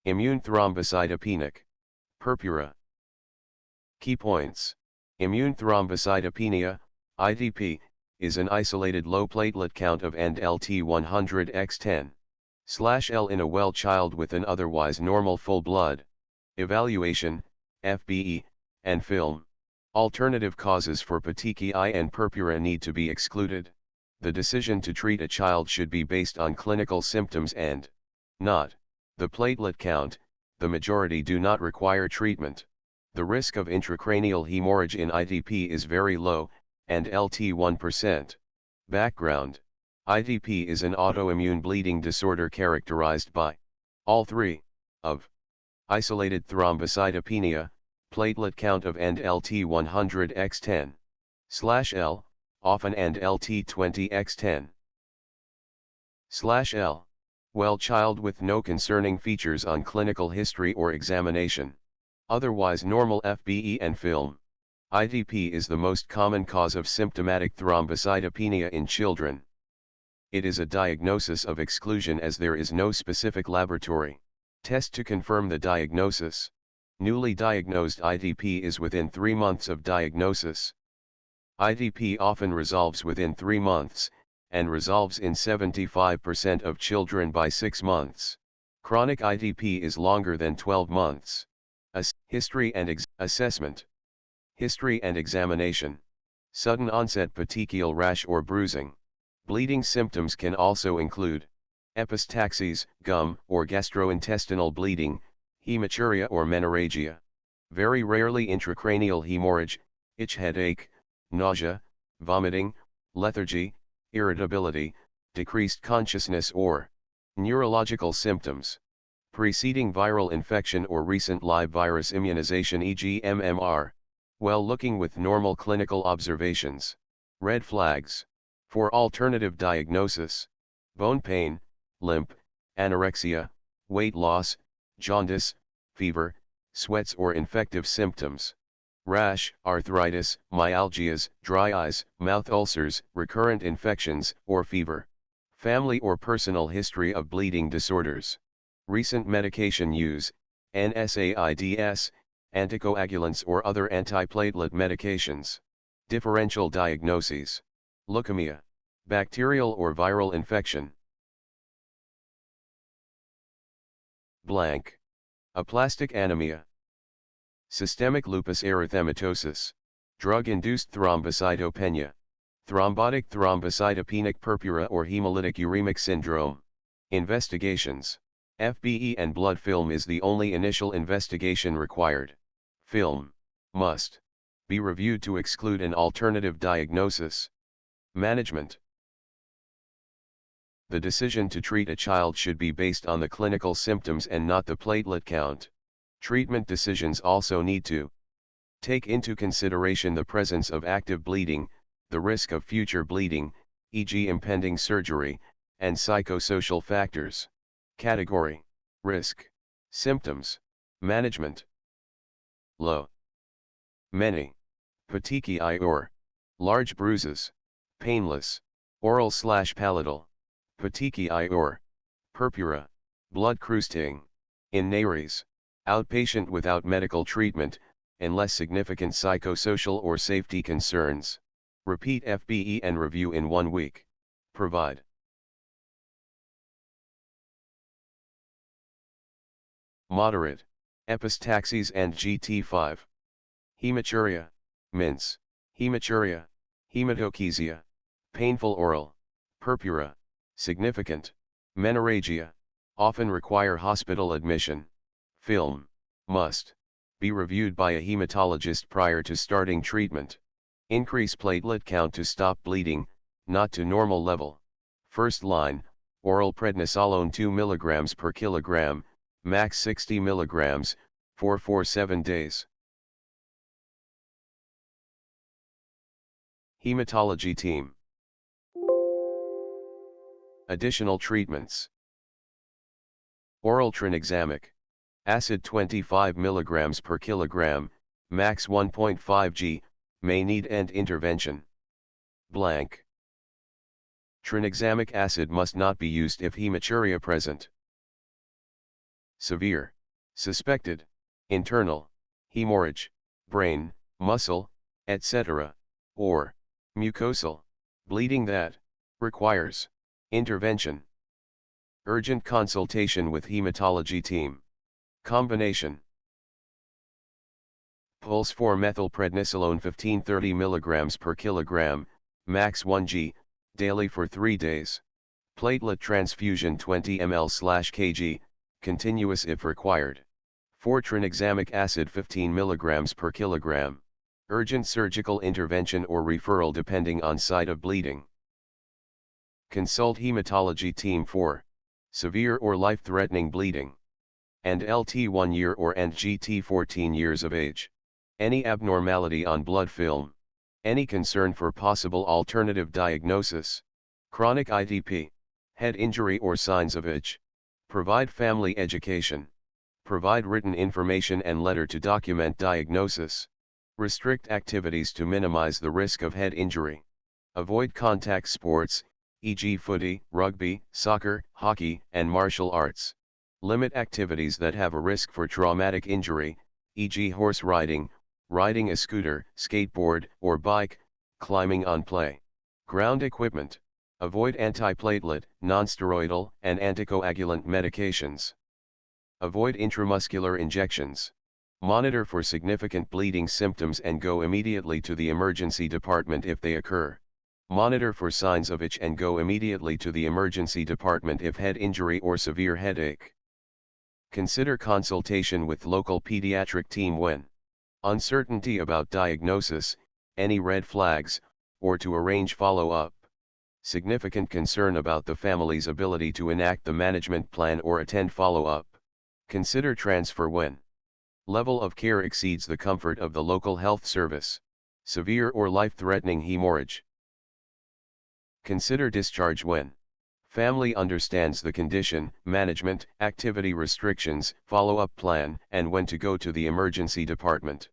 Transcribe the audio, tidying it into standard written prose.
Immune thrombocytopenic. Purpura. Key points. Immune thrombocytopenia, ITP, is an isolated low platelet count of and LT100x10/L in a well child with an otherwise normal full blood. Evaluation, FBE, and film. Alternative causes for petechiae and purpura need to be excluded. The decision to treat a child should be based on clinical symptoms and not the platelet count. The majority do not require treatment. The risk of intracranial hemorrhage in ITP is very low, and LT 1%. Background. ITP is an autoimmune bleeding disorder characterized by all three of isolated thrombocytopenia, platelet count of and LT100x10/L, often and LT20x10/L. Well child with no concerning features on clinical history or examination. Otherwise normal FBE and film. ITP is the most common cause of symptomatic thrombocytopenia in children. It is a diagnosis of exclusion as there is no specific laboratory test to confirm the diagnosis. Newly diagnosed ITP is within 3 months of diagnosis. ITP often resolves within 3 months, and resolves in 75% of children by 6 months. Chronic ITP is longer than 12 months. History and assessment. History and examination. Sudden onset petechial rash or bruising. Bleeding symptoms can also include epistaxis, gum or gastrointestinal bleeding, hematuria or menorrhagia. Very rarely intracranial hemorrhage, itch, headache, nausea, vomiting, lethargy, irritability, decreased consciousness or neurological symptoms. Preceding viral infection or recent live virus immunization e.g. MMR. Well looking with normal clinical observations. Red flags. For alternative diagnosis: bone pain, limp, anorexia, weight loss, jaundice, fever, sweats or infective symptoms. Rash, arthritis, myalgias, dry eyes, mouth ulcers, recurrent infections, or fever. Family or personal history of bleeding disorders. Recent medication use, NSAIDs, anticoagulants or other antiplatelet medications. Differential diagnoses. Leukemia, bacterial or viral infection. Blank. Aplastic anemia. Systemic lupus erythematosus. Drug-induced thrombocytopenia. Thrombotic thrombocytopenic purpura or hemolytic uremic syndrome. Investigations. FBE and blood film is the only initial investigation required. Film must be reviewed to exclude an alternative diagnosis. Management. The decision to treat a child should be based on the clinical symptoms and not the platelet count. Treatment decisions also need to take into consideration the presence of active bleeding, the risk of future bleeding, e.g. impending surgery, and psychosocial factors. Category: risk, symptoms, management. Low. Many. Petechiae or large bruises, painless, oral/palatal. Petechiae or purpura, blood crusting. In nares, outpatient without medical treatment, unless significant psychosocial or safety concerns. Repeat FBE and review in 1 week. Provide moderate, epistaxis and GT5. Hematuria, mince, hematuria, hematochezia, painful oral, purpura, significant, menorrhagia, often require hospital admission. Film must be reviewed by a hematologist prior to starting treatment. Increase platelet count to stop bleeding, not to normal level. First line, oral prednisolone 2 mg per kilogram, max 60 mg, 4-7 days. Hematology team. Additional treatments. Oral tranexamic. Acid 25 mg per kilogram, max 1.5 g, may need end intervention. Blank. Tranexamic acid must not be used if hematuria present. severe, suspected, internal, hemorrhage, brain, muscle, etc., or mucosal, bleeding that requires intervention. Urgent consultation with hematology team. Combination. Pulse 4-methylprednisolone 15-30 mg per kilogram, max 1 g, daily for 3 days. Platelet transfusion 20 ml/kg, continuous if required. 4-tranexamic acid 15 mg per kilogram. Urgent surgical intervention or referral depending on site of bleeding. Consult hematology team for severe or life-threatening bleeding. And LT 1 year or and GT 14 years of age. Any abnormality on blood film. Any concern for possible alternative diagnosis. Chronic IDP. Head injury or signs of itch. Provide family education. Provide written information and letter to document diagnosis. Restrict activities to minimize the risk of head injury. Avoid contact sports, e.g. footy, rugby, soccer, hockey, and martial arts. Limit activities that have a risk for traumatic injury, e.g. horse riding, riding a scooter, skateboard, or bike, climbing on play. Ground equipment. Avoid antiplatelet, nonsteroidal, and anticoagulant medications. Avoid intramuscular injections. Monitor for significant bleeding symptoms and go immediately to the emergency department if they occur. Monitor for signs of itch and go immediately to the emergency department if head injury or severe headache. Consider consultation with local pediatric team when uncertainty about diagnosis, any red flags, or to arrange follow-up. Significant concern about the family's ability to enact the management plan or attend follow-up. Consider transfer when level of care exceeds the comfort of the local health service. Severe or life-threatening hemorrhage. Consider discharge when family understands the condition, management, activity restrictions, follow-up plan, and when to go to the emergency department.